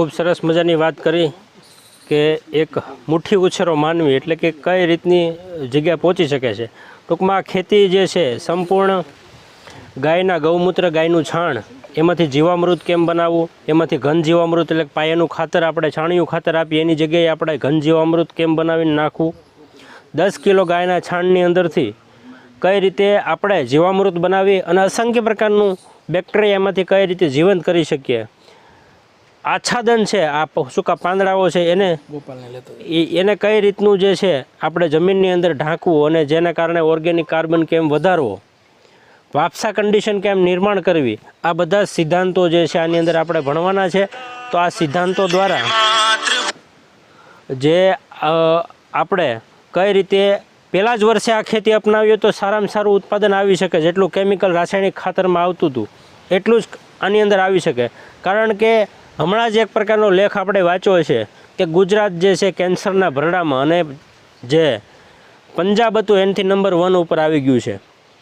खूब सरस मजानी बात करी कि एक मुठ्ठी उछेरो मानवी एटले कि कई रीतनी जग्या पहोंची शके छे। टूंकमां खेती जे छे संपूर्ण गायना गौमूत्र गायनुं छाण एमांथी जीवामृत केम बनावવું, एमांथी घन जीवामृत એટલે પાયાનું ખાતર આપણે છાણિયું ખાતર આપીએ એની જગ્યાએ આપણે ઘન જીવામૃત કેમ બનાવીને નાખવું, 10 કિલો ગાયના છાણની અંદરથી કઈ રીતે આપણે જીવામૃત બનાવી અને અસંખ્ય પ્રકારનું બેક્ટેરિયા એમાંથી કઈ રીતે જીવંત કરી શકીએ। આચ્છાદન છે આ સૂકા પાંદડાઓ છે એને કઈ રીતનું જે છે આપણે જમીનની અંદર ઢાંકવું અને જેના કારણે ઓર્ગેનિક કાર્બન કેમ વધારવો, વાપસા કન્ડિશન કેમ નિર્માણ કરવી, આ બધા સિદ્ધાંતો જે છે આની અંદર આપણે ભણવાના છે। તો આ સિદ્ધાંતો દ્વારા જે આપણે કઈ રીતે પહેલાં જ વર્ષે આ ખેતી અપનાવીએ તો સારામાં સારું ઉત્પાદન આવી શકે, જેટલું કેમિકલ રાસાયણિક ખાતરમાં આવતું હતું એટલું જ આની અંદર આવી શકે। કારણ કે હમણાં જ એક પ્રકારનો લેખ આપણે વાંચ્યો છે કે ગુજરાત જે છે કેન્સરના ભરડામાં અને જે પંજાબ હતું એનાથી નંબર 1 ઉપર આવી ગયું છે।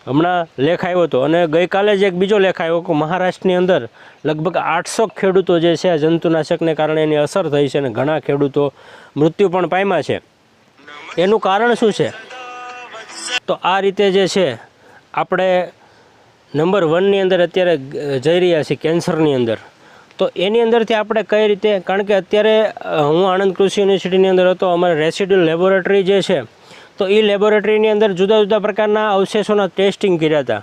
હમણાં લેખ આવ્યો હતો અને ગઈકાલે જ એક બીજો લેખ આવ્યો કે મહારાષ્ટ્રની અંદર લગભગ 800 ખેડૂતો જે છે જંતુનાશકને કારણે એની અસર થઈ છે અને ઘણા ખેડૂતો મૃત્યુ પણ પામ્યા છે। એનું કારણ શું છે? તો આ રીતે જે છે આપણે નંબર 1ની અંદર અત્યારે જઈ રહ્યા છીએ કેન્સરની અંદર। તો એની અંદરથી આપણે કઈ રીતે, કારણ કે અત્યારે હું આણંદ કૃષિ યુનિવર્સિટીની અંદર હતો, અમારે રેસિડ્યુઅલ લેબોરેટરી જે છે તો એ લેબોરેટરીની અંદર જુદા જુદા પ્રકારના અવશેષોના ટેસ્ટિંગ કર્યા હતા।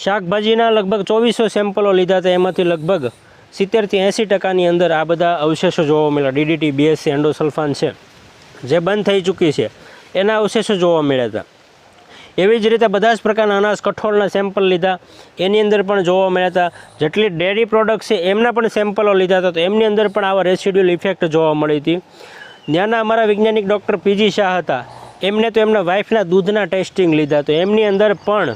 શાકભાજીના લગભગ 2400 સેમ્પલો લીધા હતા, એમાંથી લગભગ 70થી 80% અંદર આ બધા અવશેષો જોવા મળ્યા। DDT, BSC, એન્ડોસલ્ફાન છે જે બંધ થઈ ચૂકી છે એના અવશેષો જોવા મળ્યા હતા। એવી જ રીતે બધા જ પ્રકારના અનાજ કઠોળના સેમ્પલ લીધા, એની અંદર પણ જોવા મળ્યા હતા। જેટલી ડેરી પ્રોડક્ટ છે એમના પણ સેમ્પલો લીધા હતા તો એમની અંદર પણ આવા રેસિડ્યુઅલ ઇફેક્ટ જોવા મળી હતી। ત્યાંના અમારા વૈજ્ઞાનિક ડૉક્ટર PG શાહ હતા, એમને તો એમના વાઇફના દૂધના ટેસ્ટિંગ લીધા તો એમની અંદર પણ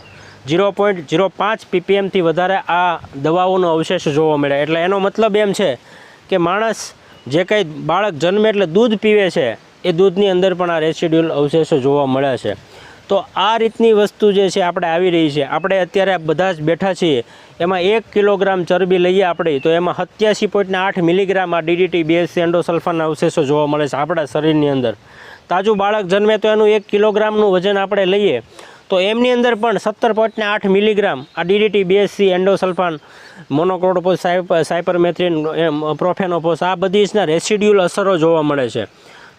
0.05 ppmથી વધારે આ દવાઓનો અવશેષ જોવા મળ્યા। એટલે એનો મતલબ એમ છે કે માણસ જે કંઈ બાળક જન્મે એટલે દૂધ પીવે છે એ દૂધની અંદર પણ આ રેસિડ્યુઅલ અવશેષો જોવા મળ્યા છે। તો આ રીતની વસ્તુ જે છે આપણે આવી રહી છે। આપણે અત્યારે બધા જ બેઠા છીએ, એમાં 1 કિલોગ્રામ ચરબી લઈએ આપણે તો એમાં 87.8 મિલીગ્રામ આ DDT, BSC, એન્ડોસલ્ફાનના અવશેષો જોવા મળે છે આપણા શરીરની અંદર। તાજું બાળક જન્મે તો એનું 1 કિલોગ્રામનું વજન આપણે લઈએ તો એમની અંદર પણ 17.8 મિલીગ્રામ આ DDT, BSC, એન્ડોસલ્ફાન, મોનોક્રોટોફોસ, સાયપરમેથ્રિન, પ્રોફેનોફોસ આ બધીના રેસિડ્યુઅલ અસરો જોવા મળે છે।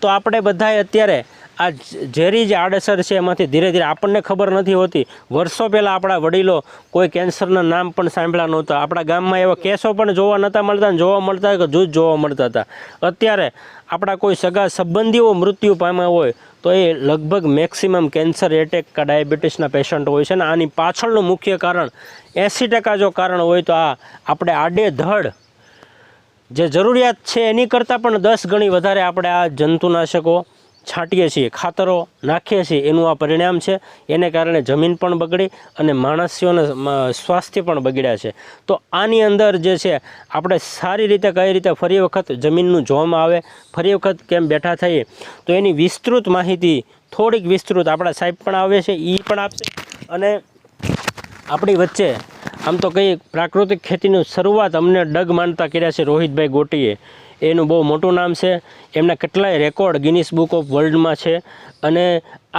તો આપણે બધાએ અત્યારે આ ઝેરી જે આડઅસર છે એમાંથી ધીરે ધીરે આપણને ખબર નથી હોતી। વર્ષો પહેલાં આપણા વડીલો કોઈ કેન્સરના નામ પણ સાંભળ્યા નહોતા, આપણા ગામમાં એવા કેસો પણ જોવા નહોતા મળતા, જોવા મળતા કે જૂજ જોવા મળતા હતા। અત્યારે આપણા કોઈ સગા સંબંધીઓ મૃત્યુ પામ્યા હોય તો એ લગભગ મેક્સિમમ કેન્સર, એટેક કે ડાયાબિટીસના પેશન્ટ હોય છે ને આની પાછળનું મુખ્ય કારણ 80% જો કારણ હોય તો આ આપણે આડેધડ જે જરૂરિયાત છે એની કરતાં પણ 10 ગણી વધારે આપણે આ જંતુનાશકો છાંટીએ છીએ, ખાતરો નાખીએ છીએ, એનું આ પરિણામ છે। એને કારણે જમીન પણ બગડી અને માણસોના સ્વાસ્થ્ય પણ બગડ્યા છે। તો આની અંદર જે છે આપણે સારી રીતે કઈ રીતે ફરી વખત જમીનનું જોવામાં આવે, ફરી વખત કેમ બેઠા થઈએ તો એની વિસ્તૃત માહિતી થોડીક વિસ્તૃત આપણા સાહેબ પણ આવે છે, એ પણ આપશે। અને આપણી વચ્ચે આમ તો કઈ પ્રાકૃતિક ખેતીની શરૂઆત અમને ડગ માનતા કર્યા છે રોહિતભાઈ ગોટીએ, એનું બહુ મોટું નામ છે, એમના કેટલાય રેકોર્ડ ગિનિસ બુક ઓફ વર્લ્ડમાં છે અને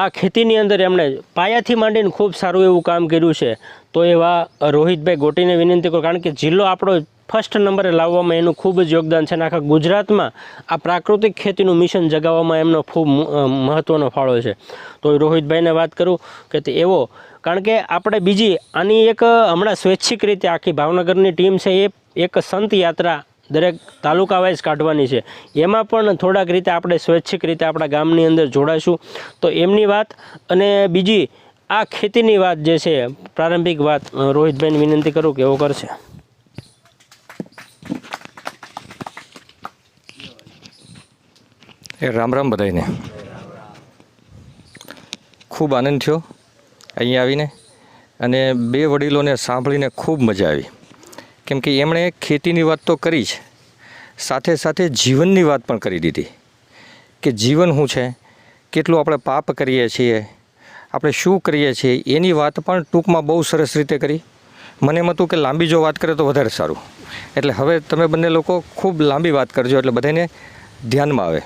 આ ખેતીની અંદર એમણે પાયાથી માંડીને ખૂબ સારું એવું કામ કર્યું છે। તો એવા રોહિતભાઈ ગોટીને વિનંતી કરું, કારણ કે જિલ્લો આપણો ફર્સ્ટ નંબરે લાવવામાં એનું ખૂબ જ યોગદાન છે અને આખા ગુજરાતમાં આ પ્રાકૃતિક ખેતીનું મિશન જગાવવામાં એમનો ખૂબ મહત્ત્વનો ફાળો છે। તો રોહિતભાઈને વાત કરું કે તે એવો, કારણ કે આપણે બીજી આની એક હમણાં સ્વૈચ્છિક રીતે આખી ભાવનગરની ટીમ છે એ એક સંત યાત્રા દરેક તાલુકા વાઇઝ કાઢવાની છે, એમાં પણ થોડાક રીતે આપણે સ્વૈચ્છિક રીતે આપણા ગામની અંદર જોડાઈશું। તો એમની વાત અને બીજી આ ખેતીની વાત જે છે પ્રારંભિક વાત રોહિતભાઈને વિનંતી કરું કે એવો કરશે। રામ રામ બધાને, ખૂબ આનંદ થયો અહીંયા આવીને અને બે વડીલોને સાંભળીને ખૂબ મજા આવી, કેમ કે એમણે ખેતીની વાત તો કરી જ, સાથે સાથે જીવનની વાત પણ કરી દીધી કે જીવન શું છે, કેટલું આપણે પાપ કરીએ છીએ, આપણે શું કરીએ છીએ એની વાત પણ ટૂંકમાં બહુ સરસ રીતે કરી। મને એમ હતું કે લાંબી જો વાત કરે તો વધારે સારું, એટલે હવે તમે બંને લોકો ખૂબ લાંબી વાત કરજો એટલે બધાને ધ્યાનમાં આવે.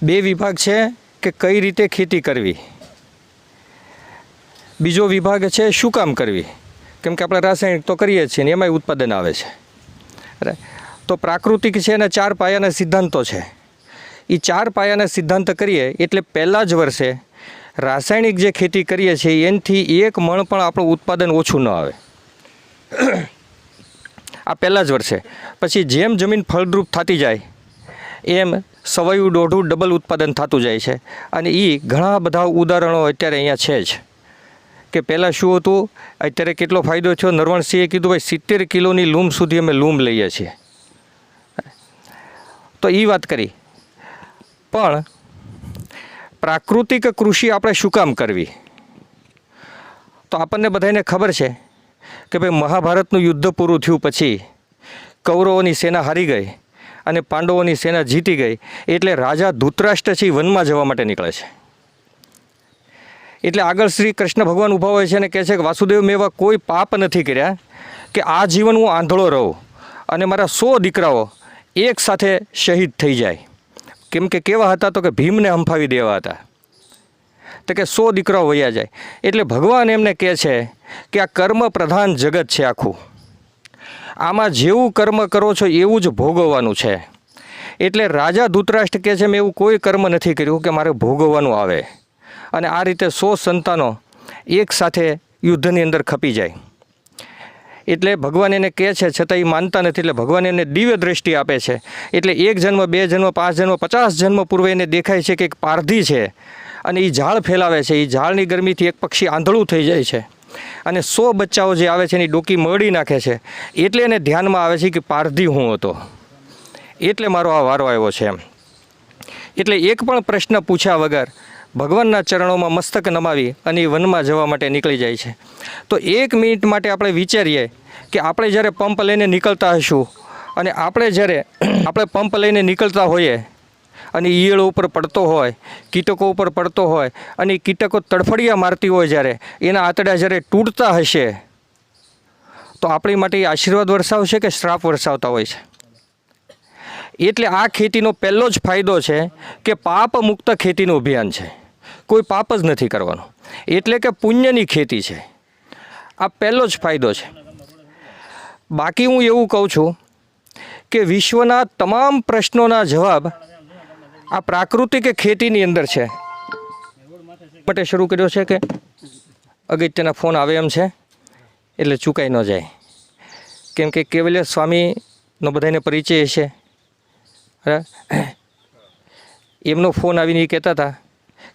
2 વિભાગ છે કે કઈ રીતે ખેતી કરવી, બીજો વિભાગ છે શું કામ કરવી, કેમ કે આપણે રાસાયણિક તો કરીએ જ છીએ ને એમાંય ઉત્પાદન આવે છે. તો પ્રાકૃતિક છે એના 4 પાયાના સિદ્ધાંતો છે. એ 4 પાયાના સિદ્ધાંત કરીએ એટલે પહેલાં જ વર્ષે રાસાયણિક જે ખેતી કરીએ છીએ એનાથી 1 મણ પણ આપણું ઉત્પાદન ઓછું ન આવે. આ પહેલાં જ વર્ષે. પછી જેમ જમીન ફળદ્રુપ થતી જાય એમ સવાયું દોઢું ડબલ ઉત્પાદન થતું જાય છે. અને એ ઘણા બધા ઉદાહરણો અત્યારે અહીંયા છે જ કે પહેલાં શું હતું, અત્યારે કેટલો ફાયદો થયો. નરવણસિંહે કીધું ભાઈ 70 કિલોની લૂમ સુધી અમે લૂમ લઈએ છીએ. તો એ વાત કરી. પણ પ્રાકૃતિક કૃષિ આપણે શું કામ કરવી, તો આપણને બધાને ખબર છે કે ભાઈ મહાભારતનું યુદ્ધ પૂરું થયું પછી કૌરવોની સેના હારી ગઈ અને પાંડવોની સેના જીતી ગઈ એટલે રાજા ધૃતરાષ્ટ્ર છે વનમાં જવા માટે નીકળે છે. એટલે આગળ શ્રી કૃષ્ણ ભગવાન ઊભા હોય છે અને કહે છે કે વાસુદેવ, મેં એવા કોઈ પાપ નથી કર્યા કે આ જીવન હું આંધળો રહું અને મારા 100 દીકરાઓ એક સાથે શહીદ થઈ જાય. કેમ કે કેવા હતા તો કે ભીમને હંફાવી દેવા હતા, તો કે 100 દીકરાઓ વયા જાય. એટલે ભગવાન એમને કહે છે કે આ કર્મ પ્રધાન જગત છે આખું, આમાં જેવું કર્મ કરો છો એવું જ ભોગવવાનું છે. એટલે રાજા ધૃતરાષ્ટ્ર કહે છે મેં એવું કોઈ કર્મ નથી કર્યું કે મારે ભોગવવાનું આવે. અને આ રીતે 100 સંતાનો એક સાથે યુદ્ધની અંદર ખપી જાય. એટલે ભગવાન એને કહે છે છતાં એ માનતા નથી. એટલે ભગવાન એને દિવ્ય દૃષ્ટિ આપે છે. એટલે 1 જન્મ 2 જન્મ 5 જન્મ 50 જન્મ પૂર્વે એને દેખાય છે કે એક પારધી છે અને એ ઝાડ ફેલાવે છે. એ ઝાડની ગરમીથી એક પક્ષી આંધળું થઈ જાય છે અને 100 બચ્ચાઓ જે આવે છે એની ડોકી મરડી નાખે છે. એટલે એને ધ્યાનમાં આવે છે કે પારધી હું હતો એટલે મારો આ વારો આવ્યો છે એમ. એટલે એક પણ પ્રશ્ન પૂછ્યા વગર ભગવાનના ચરણોમાં મસ્તક નમાવી અને એ વનમાં જવા માટે નીકળી જાય છે. તો 1 મિનિટ માટે આપણે વિચારીએ કે આપણે જ્યારે પંપ લઈને નીકળતા હશું અને આપણે પંપ લઈને નીકળતા હોઈએ અને ઈયળો ઉપર પડતો હોય, કીટકો ઉપર પડતો હોય અને એ કીટકો તડફડિયા મારતી હોય, જ્યારે એના આંતડા જ્યારે તૂટતા હશે તો આપણી માટે એ આશીર્વાદ વરસાવશે કે શ્રાપ વરસાવતા હોય છે. એટલે આ ખેતીનો પહેલો જ ફાયદો છે કે પાપ મુક્ત ખેતીનું અભિયાન છે. કોઈ પાપ જ નથી કરવાનું, એટલે કે પુણ્યની ખેતી છે. આ પહેલો જ ફાયદો છે. બાકી હું એવું કહું છું કે વિશ્વના તમામ પ્રશ્નોના જવાબ આ પ્રાકૃતિક ખેતીની અંદર છે. માટે શરૂ કર્યો છે કે અગત્યના ફોન આવે એમ છે એટલે ચૂકાઈ ન જાય. કેમ કે કેવલ્ય સ્વામીનો બધાને પરિચય છે. એમનો ફોન આવીને એ કહેતા હતા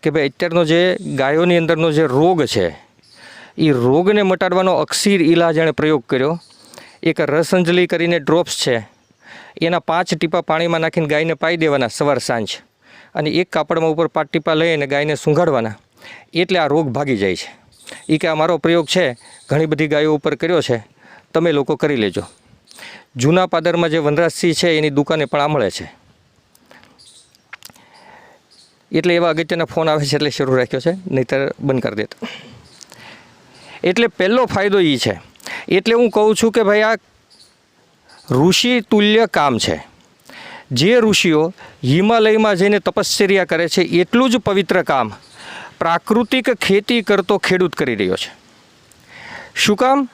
કે ભાઈ અત્યારનો જે ગાયોની અંદરનો જે રોગ છે એ રોગને મટાડવાનો અક્ષીર ઈલાજ એણે પ્રયોગ કર્યો. એક રસઅંજલિ કરીને ડ્રોપ્સ છે, એના 5 ટીપા પાણીમાં નાખીને ગાયને પાઈ દેવાના સવાર સાંજ, અને એક કાપડમાં ઉપર 5 ટીપા લઈને ગાયને સૂંઘાડવાના, એટલે આ રોગ ભાગી જાય છે. એ કે આ મારો પ્રયોગ છે, ઘણી બધી ગાયો ઉપર કર્યો છે, તમે લોકો કરી લેજો. જૂના પાદરમાં જે વનરાજસિંહ છે એની દુકાને પણ આ મળે છે. એટલે એવા અગત્યના ફોન આવે છે એટલે શરૂ રાખ્યો છે, નહીંતર બંધ કરી દેતો. એટલે પહેલો ફાયદો એ છે. એટલે હું કહું છું કે ભાઈ આ ઋષિ તુલ્ય કામ છે. જે ઋષિઓ હિમાલયમાં જઈને તપશ્ચર્યા કરે છે એટલું જ પવિત્ર કામ પ્રાકૃતિક ખેતી કરતો ખેડૂત કરી રહ્યો છે. શું કામ?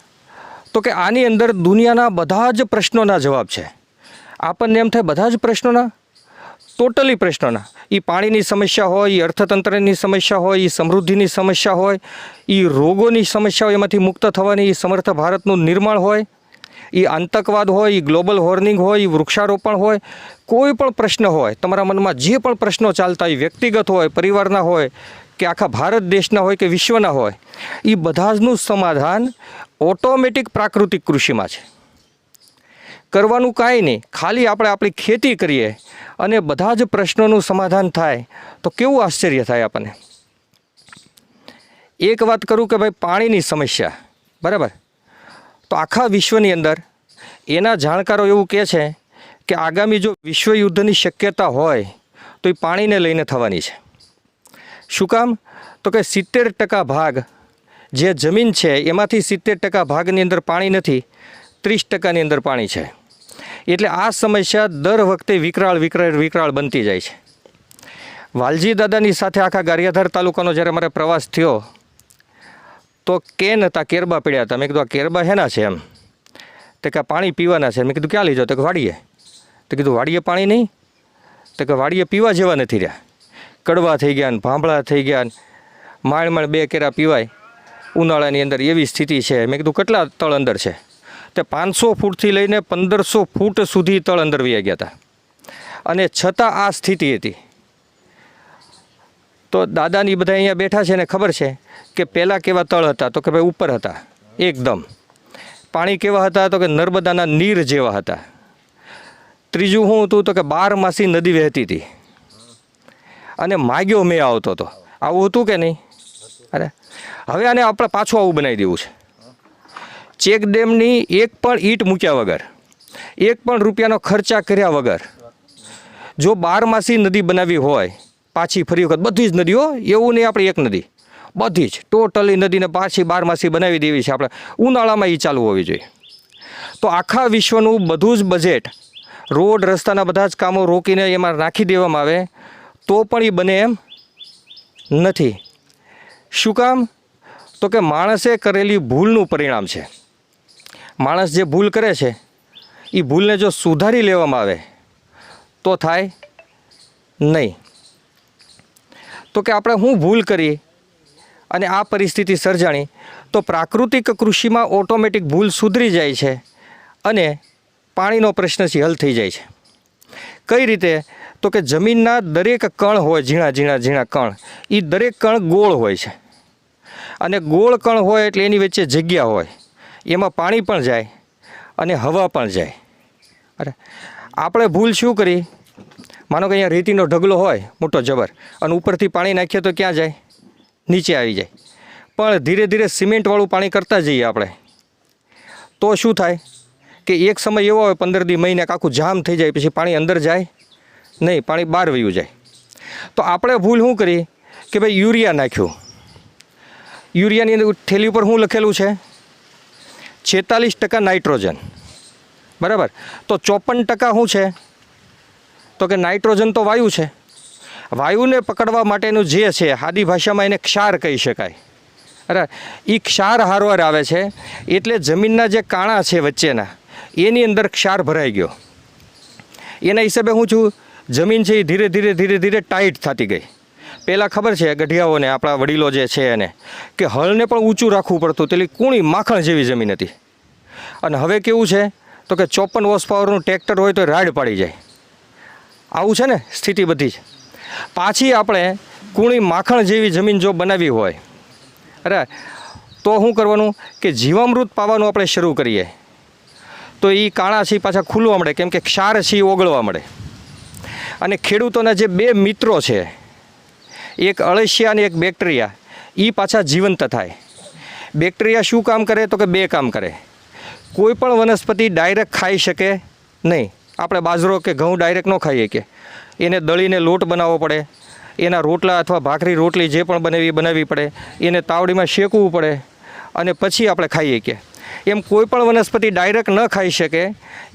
તો કે આની અંદર દુનિયાના બધા જ પ્રશ્નોના જવાબ છે. આપણને એમ થાય બધા જ પ્રશ્નોના, ટોટલી પ્રશ્નોના. એ પાણીની સમસ્યા હોય, એ અર્થતંત્રની સમસ્યા હોય, એ સમૃદ્ધિની સમસ્યા હોય, એ રોગોની સમસ્યા હોય, એમાંથી મુક્ત થવાની, એ સમર્થ ભારતનું નિર્માણ હોય, એ આતંકવાદ હોય, એ ગ્લોબલ વોર્મિંગ હોય, એ વૃક્ષારોપણ હોય, કોઈ પણ પ્રશ્ન હોય, તમારા મનમાં જે પણ પ્રશ્નો ચાલતા હોય, વ્યક્તિગત હોય, પરિવારના હોય કે આખા ભારત દેશના હોય કે વિશ્વના હોય, એ બધા જનું સમાધાન ઓટોમેટિક પ્રાકૃતિક કૃષિમાં છે. કરવાનું કાંઈ નહીં, ખાલી આપણે આપણી ખેતી કરીએ અને બધા જ પ્રશ્નોનું સમાધાન થાય તો કેવું આશ્ચર્ય થાય આપણને. એક વાત કરું કે ભાઈ પાણીની સમસ્યા, બરાબર, તો આખા વિશ્વની અંદર એના જાણકારો એવું કહે છે કે આગામી જો વિશ્વયુદ્ધની શક્યતા હોય તો એ પાણીને લઈને થવાની છે. શું કામ? તો કે 70% ભાગ જે જમીન છે એમાંથી 70% ભાગની અંદર પાણી નથી, 30%ની અંદર પાણી છે. એટલે આ સમસ્યા દર વખતે વિકરાળ બનતી જાય છે. વાલજી દાદાની સાથે આખા ગારિયાધાર તાલુકાનો જ્યારે મારે પ્રવાસ થયો તો કેન હતા, કેરબા પડ્યા હતા. મેં કીધું આ કેરબા હેના છે એમ? તો કે પાણી પીવાના છે. મેં કીધું ક્યાં લીધો? તો કે વાડીએ. તો કીધું વાડીએ પાણી નહીં? તો કે વાડીએ પીવા જેવા નથી રહ્યા, કડવા થઈ ગયા ને ભાંભળા થઈ ગયા ને માંડ 2 કેરા પીવાય ઉનાળાની અંદર એવી સ્થિતિ છે. મેં કીધું કેટલા તળ અંદર છે? તે 500 ફૂટથી લઈને 1500 ફૂટ સુધી તળ અંદર વહી ગયા હતા, અને છતાં આ સ્થિતિ હતી. તો દાદાની બધા અહીંયા બેઠા છે ને ખબર છે કે પહેલાં કેવા તળ હતા? તો કે ભાઈ ઉપર હતા એકદમ. પાણી કેવા હતા? તો કે નર્મદાના નીર જેવા હતા. ત્રીજું શું હતું? તો કે 12 નદી વહેતી હતી અને માગ્યો મેં આવતો હતો. આવું હતું કે નહીં? અરે હવે આને આપણે પાછું આવું બનાવી દેવું છે. ચેક ડેમની એક પણ ઈંટ મૂક્યા વગર, એક પણ રૂપિયાનો ખર્ચા કર્યા વગર જો 12 નદી બનાવી હોય, પાછી ફરી વખત બધી જ નદીઓ, એવું નહીં આપણે એક નદી, બધી જ ટોટલી નદીને પાછી 12 બનાવી દેવી છે આપણે. ઉનાળામાં એ ચાલુ હોવી જોઈએ. તો આખા વિશ્વનું બધું જ બજેટ, રોડ રસ્તાના બધા જ કામો રોકીને એમાં નાખી દેવામાં આવે તો પણ એ બને એમ નથી. શું કામ? તો કે માણસે કરેલી ભૂલનું પરિણામ છે. માણસ જે ભૂલ કરે છે એ ભૂલને જો સુધારી લેવામાં આવે તો થાય નહીં. તો કે આપણે હું ભૂલ કરી અને આ પરિસ્થિતિ સર્જાણી, તો પ્રાકૃતિક કૃષિમાં ઓટોમેટિક ભૂલ સુધરી જાય છે અને પાણીનો પ્રશ્ન છે હલ થઈ જાય છે. કઈ રીતે? તો કે જમીનના દરેક કણ હોય, ઝીણા કણ, એ દરેક કણ ગોળ હોય છે, અને ગોળ કણ હોય એટલે એની વચ્ચે જગ્યા હોય, એમાં પાણી પણ જાય અને હવા પણ જાય. અરે આપણે ભૂલ શું કરી? માનો કે અહીંયા રેતીનો ઢગલો હોય મોટો જબર, અને ઉપરથી પાણી નાખીએ તો ક્યાં જાય? નીચે આવી જાય. પણ ધીરે ધીરે સિમેન્ટવાળું પાણી કરતા જઈએ આપણે તો શું થાય કે એક સમય એવો હોય 15 મહિને આખું જામ થઈ જાય, પછી પાણી અંદર જાય નહીં, પાણી બહાર વયું જાય. તો આપણે ભૂલ શું કરી કે ભાઈ યુરિયા નાખ્યું. યુરિયાની થેલી ઉપર શું લખેલું છે? 46% નાઇટ્રોજન, બરાબર. તો 54% શું છે? તો કે નાઇટ્રોજન તો વાયુ છે. વાયુને પકડવા માટેનું જે છે, સાદી ભાષામાં એને ક્ષાર કહી શકાય. અરે એ ક્ષાર હારવાર આવે છે એટલે જમીનના જે કાણા છે વચ્ચેના, એની અંદર ક્ષાર ભરાઈ ગયો. એના હિસાબે હું છું, જમીન છે એ ધીરે ધીરે ટાઈટ થતી ગઈ. પહેલાં ખબર છે ગઢિયાઓને, આપણા વડીલો જે છે એને, કે હળને પણ ઊંચું રાખવું પડતું, તેલી કૂણી માખણ જેવી જમીન હતી. અને હવે કેવું છે? તો કે 54 હોર્સ પાવરનું ટ્રેક્ટર હોય તો રાડ પાડી જાય. આવું છે ને સ્થિતિ બધી જ. પાછી આપણે કૂણી માખણ જેવી જમીન જો બનાવી હોય, અરે તો શું કરવાનું કે જીવામૃત પાવાનું આપણે શરૂ કરીએ તો એ કાણા છે પાછા ખુલવા મળે, કેમ કે ક્ષાર છે એ ઓગળવા મળે. અને ખેડૂતોના જે 2 મિત્રો છે, એક અળસિયા અને એક બેક્ટેરિયા, એ પાછા જીવંત થાય. બેક્ટેરિયા શું કામ કરે? તો કે 2 કામ કરે. કોઈ પણ વનસ્પતિ ડાયરેક્ટ ખાઈ શકે નહીં. આપણે બાજરો કે ઘઉં ડાયરેક્ટ ન ખાઈએ, કે એને દળીને લોટ બનાવવો પડે, એના રોટલા અથવા ભાખરી રોટલી જે પણ બનાવવી પડે, એને તાવડીમાં શેકવું પડે અને પછી આપણે ખાઈએ. કે એમ કોઈ પણ વનસ્પતિ ડાયરેક્ટ ન ખાઈ શકે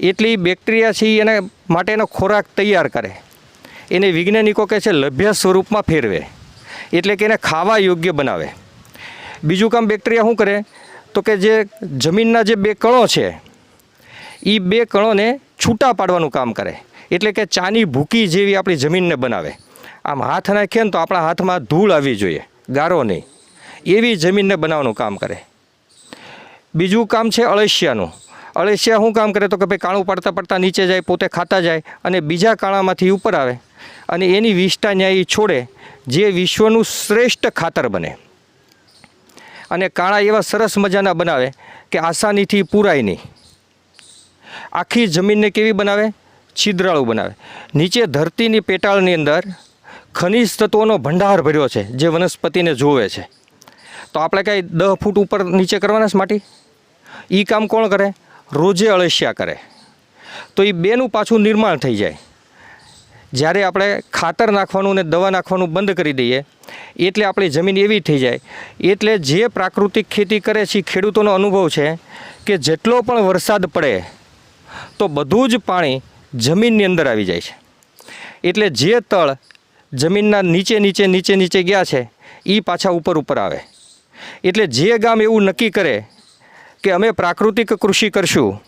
એટલી બેક્ટેરિયા છે એના માટેનો ખોરાક તૈયાર કરે. એને વૈજ્ઞાનિકો કહે છે લભ્ય સ્વરૂપમાં ફેરવે, એટલે કે એને ખાવા યોગ્ય બનાવે. બીજું કામ બેક્ટેરિયા શું કરે? તો કે જે જમીનના જે 2 કણો છે એ 2 કણોને છૂટા પાડવાનું કામ કરે. એટલે કે ચાની ભૂકી જેવી આપણી જમીનને બનાવે. આમ હાથ નાખીએ ને તો આપણા હાથમાં ધૂળ આવવી જોઈએ, ગારો નહીં, એવી જમીનને બનાવવાનું કામ કરે. બીજું કામ છે અળસિયાનું. અળસિયા શું કામ કરે? તો કે ભાઈ કાણું પડતા નીચે જાય, પોતે ખાતા જાય અને બીજા કાણામાંથી ઉપર આવે અને એની વિષ્ઠા ન્યાય છોડે, જે વિશ્વનું શ્રેષ્ઠ ખાતર બને. અને કાણા એવા સરસ મજાના બનાવે કે આસાનીથી પૂરાય નહીં. આખી જમીનને કેવી બનાવે? છિદ્રાળું બનાવે. નીચે ધરતીની પેટાળની અંદર ખનિજ તત્વોનો ભંડાર ભર્યો છે જે વનસ્પતિને જોવે છે. તો આપણે કાંઈ 10 ફૂટ ઉપર નીચે કરવાના છે માટી? એ કામ કોણ કરે? રોજે અળસિયા કરે. તો એ 2નું પાછું નિર્માણ થઈ જાય. જ્યારે આપણે ખાતર નાખવાનું ને દવા નાખવાનું બંધ કરી દઈએ એટલે આપણી જમીન એવી થઈ જાય. એટલે જે પ્રાકૃતિક ખેતી કરે છે ખેડૂતોનો અનુભવ છે કે જેટલો પણ વરસાદ પડે તો બધું જ પાણી જમીનની અંદર આવી જાય છે. એટલે જે તળ જમીનના નીચે ગયા છે એ પાછા ઉપર આવે. એટલે જે ગામ એવું નક્કી કરે કે અમે પ્રાકૃતિક કૃષિ કરશું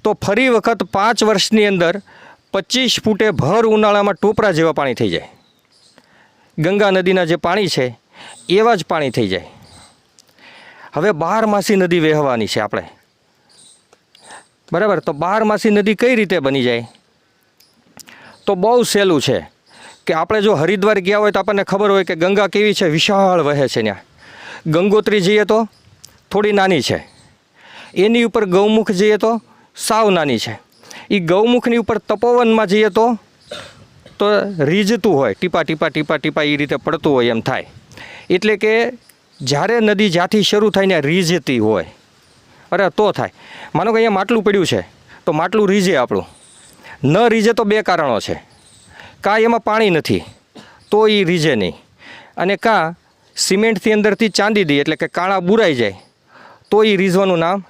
તો ફરી વખત 5 વર્ષની અંદર 25 ફૂટે ભર ઉનાળામાં ટોપરા જેવા પાણી થઈ જાય. ગંગા નદીના જે પાણી છે એવા જ પાણી થઈ જાય. હવે 12માસી નદી વહેવાની છે આપણે, બરાબર? તો 12માસી નદી કઈ રીતે બની જાય? તો બહુ સહેલું છે કે આપણે જો હરિદ્વાર ગયા હોય તો આપણને ખબર હોય કે ગંગા કેવી છે, વિશાળ વહે છે. ત્યાં ગંગોત્રી જઈએ તો થોડી નાની છે, એની ઉપર ગૌમુખ જઈએ તો સાવ નાની છે. એ ગૌમુખની ઉપર તપોવનમાં જઈએ તો રીઝતું હોય, ટીપા એ રીતે પડતું હોય એમ થાય. એટલે કે જ્યારે નદી જ્યાંથી શરૂ થાય ને રીઝતી હોય, અરે તો થાય. માનો કે અહીંયા માટલું પડ્યું છે તો માટલું રીઝે આપણું. ન રીઝે તો 2 કારણો છે. કાં એમાં પાણી નથી તો એ રીઝે નહીં, અને કાં સિમેન્ટથી અંદરથી ચાંદી દઈએ એટલે કે કાણા બુરાઈ જાય તો એ રીઝવાનું નામ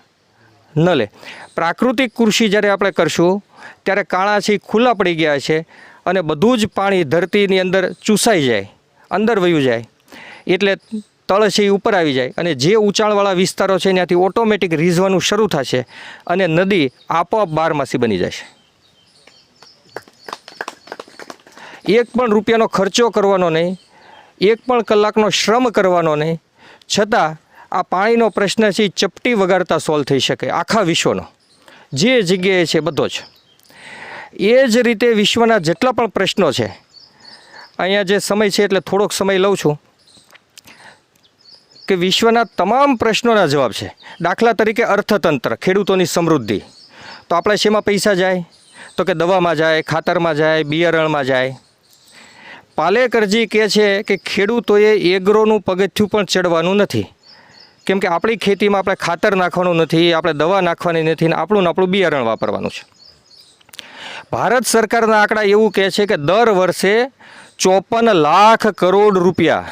ન લે. પ્રાકૃતિક કૃષિ જ્યારે આપણે કરશું ત્યારે કાણા છે એ ખુલ્લા પડી ગયા છે અને બધું જ પાણી ધરતીની અંદર ચૂસાઈ જાય, અંદર વયું જાય. એટલે તળ છે એ ઉપર આવી જાય અને જે ઊંચાણવાળા વિસ્તારો છે ત્યાંથી ઓટોમેટિક રીઝવાનું શરૂ થશે અને નદી આપોઆપ 12માસી બની જશે. એક પણ રૂપિયાનો ખર્ચો કરવાનો નહીં, એક પણ કલાકનો શ્રમ કરવાનો નહીં, છતાં આ પાણીનો પ્રશ્ન છે એ ચપટી વગાડતા સોલ્વ થઈ શકે આખા વિશ્વનો, જે જગ્યાએ છે બધો જ. એ જ રીતે વિશ્વના જેટલા પણ પ્રશ્નો છે, અહીંયા જે સમય છે એટલે થોડોક સમય લઉં છું કે વિશ્વના તમામ પ્રશ્નોના જવાબ છે. દાખલા તરીકે અર્થતંત્ર, ખેડૂતોની સમૃદ્ધિ. તો આપણે શેમાં પૈસા જાય? તો કે દવામાં જાય, ખાતરમાં જાય, બિયારણમાં જાય. પાલેકરજી કહે છે કે ખેડૂતોએ એગ્રોનું પગથિયું પણ ચડવાનું નથી, કેમ કે આપણી ખેતીમાં આપણે ખાતર નાખવાનું નથી, આપણે દવા નાખવાની નથી, ને આપણું બિયારણ વાપરવાનું છે. ભારત સરકારના આંકડા એવું કહે છે કે દર વર્ષે 54 લાખ કરોડ રૂપિયા,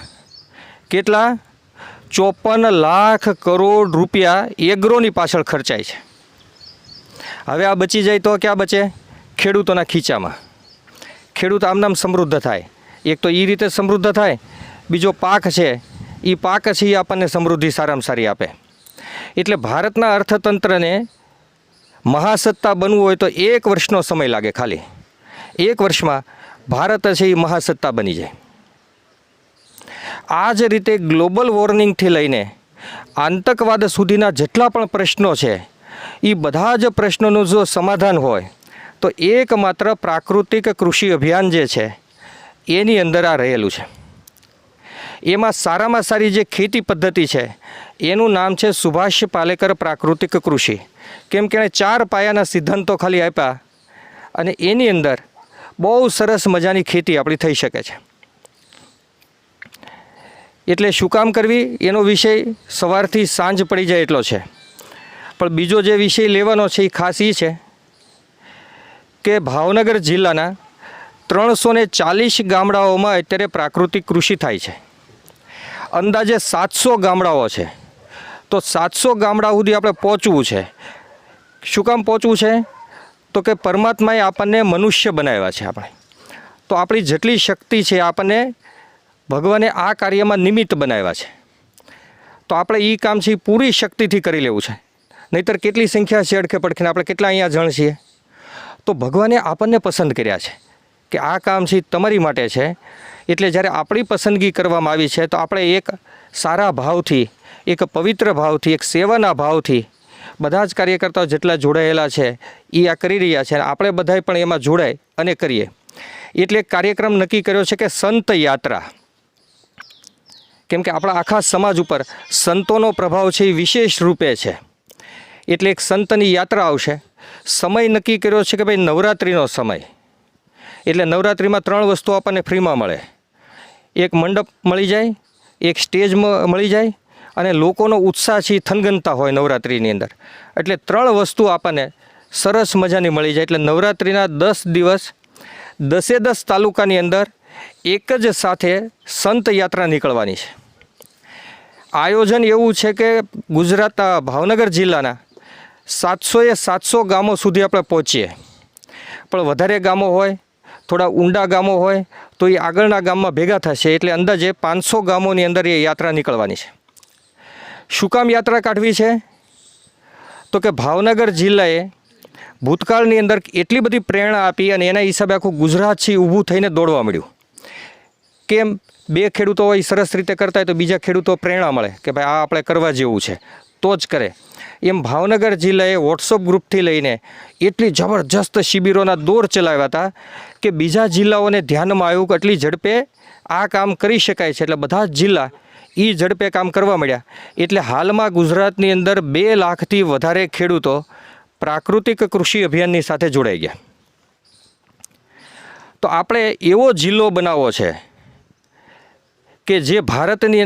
કેટલા? 54 લાખ કરોડ રૂપિયા એગ્રોની પાછળ ખર્ચાય છે. હવે આ બચી જાય તો ક્યાં બચે? ખેડૂતોના ખીચામાં. ખેડૂત આમનામ સમૃદ્ધ થાય. એક તો એ રીતે સમૃદ્ધ થાય, બીજો પાક છે એ પાક છે એ આપણને સમૃદ્ધિ સારામાં સારી આપે. એટલે ભારતના અર્થતંત્રને મહાસત્તા બનવું હોય તો 1 વર્ષનો સમય લાગે. ખાલી 1 વર્ષમાં ભારત છે એ મહાસત્તા બની જાય. આ જ રીતે ગ્લોબલ વોર્મિંગથી લઈને આતંકવાદ સુધીના જેટલા પણ પ્રશ્નો છે એ બધા જ પ્રશ્નોનું જો સમાધાન હોય તો એકમાત્ર પ્રાકૃતિક કૃષિ અભિયાન જે છે એની અંદર આ રહેલું છે. એમાં સારામાં સારી જે ખેતી પદ્ધતિ છે એનું નામ છે સુભાષ પાલેકર પ્રાકૃતિક કૃષિ. કેમ કે એણે 4 પાયાના સિદ્ધાંતો ખાલી આપ્યા અને એની અંદર બહુ સરસ મજાની ખેતી આપણી થઈ શકે છે. એટલે શું કામ કરવી એનો વિષય સવારથી સાંજ પડી જાય એટલો છે. પણ બીજો જે વિષય લેવાનો છે એ ખાસ એ છે કે ભાવનગર જિલ્લાના 340 ગામડાઓમાં અત્યારે પ્રાકૃતિક કૃષિ થાય છે. અંદાજે 700 ગામડાઓ છે. તો 700 ગામડા સુધી આપણે પહોંચવું છે. શું કામ પહોંચવું છે? તો કે પરમાત્માએ આપણને મનુષ્ય બનાવ્યા છે. આપણે તો આપણી જેટલી શક્તિ છે આપણને ભગવાને આ કાર્યમાં નિમિત્ત બનાવ્યા છે. તો આપણે એ કામ છે એ પૂરી શક્તિથી કરી લેવું છે. નહીંતર કેટલી સંખ્યા છે અડખે પડખીને, આપણે કેટલા અહીંયા જણ છીએ. તો ભગવાને આપણને પસંદ કર્યા છે કે આ કામ છે તમારી માટે છે. એટલે જ્યારે આપણી પસંદગી કરવામાં આવી છે તો આપણે એક સારા ભાવથી, એક પવિત્ર ભાવથી, એક સેવાના ભાવથી બધા જ કાર્યકર્તાઓ જેટલા જોડાયેલા છે એ આ કરી રહ્યા છે અને આપણે બધાય પણ એમાં જોડાય અને કરીએ. એટલે એક કાર્યક્રમ નક્કી કર્યો છે કે સંત યાત્રા. કેમ કે આપણા આખા સમાજ ઉપર સંતોનો પ્રભાવ છે એ વિશેષ રૂપે છે. એટલે એક સંતની યાત્રા આવશે. સમય નક્કી કર્યો છે કે ભાઈ નવરાત્રિનો સમય. એટલે નવરાત્રિમાં 3 વસ્તુ આપણને ફ્રીમાં મળે. એક મંડપ મળી જાય, એક સ્ટેજ મળી જાય અને લોકોનો ઉત્સાહ છે થનગનતા હોય નવરાત્રિની અંદર. એટલે 3 વસ્તુ આપણને સરસ મજાની મળી જાય. એટલે નવરાત્રિના 10 દિવસ 10 તાલુકાની અંદર એક જ સાથે સંત યાત્રા નીકળવાની છે. આયોજન એવું છે કે ગુજરાત ભાવનગર જિલ્લાના 700 ગામો સુધી આપણે પહોંચીએ, પણ વધારે ગામો હોય, થોડા ઊંડા ગામો હોય તો એ આગળના ગામમાં ભેગા થશે, એટલે અંદાજે 500 ગામોની અંદર એ યાત્રા નીકળવાની છે. શું કામ યાત્રા કાઢવી છે? તો કે ભાવનગર જિલ્લાએ ભૂતકાળની અંદર એટલી બધી પ્રેરણા આપી અને એના હિસાબે આખું ગુજરાત છે ઊભું થઈને દોડવા મળ્યું. કેમ? બે ખેડૂતો હોય સરસ રીતે કરતા હોય તો બીજા ખેડૂતો પ્રેરણા મળે કે ભાઈ આ આપણે કરવા જેવું છે તો જ કરે. એમ ભાવનગર જિલ્લાએ વોટ્સઅપ ગ્રુપથી લઈને એટલી જબરજસ્ત શિબિરોના દોર ચલાવ્યા હતા કે બીજા જિલ્લાઓને ધ્યાનમાં આવ્યું કે એટલી ઝડપે આ કામ કરી શકાય છે, એટલે બધા જ જિલ્લા એ ઝડપે કામ કરવા મળ્યા. એટલે હાલમાં ગુજરાતની અંદર 2 લાખથી વધારે ખેડૂતો પ્રાકૃતિક કૃષિ અભિયાનની સાથે જોડાઈ ગયા. તો આપણે એવો જિલ્લો બનાવવો છે કે જે ભારતની અંદર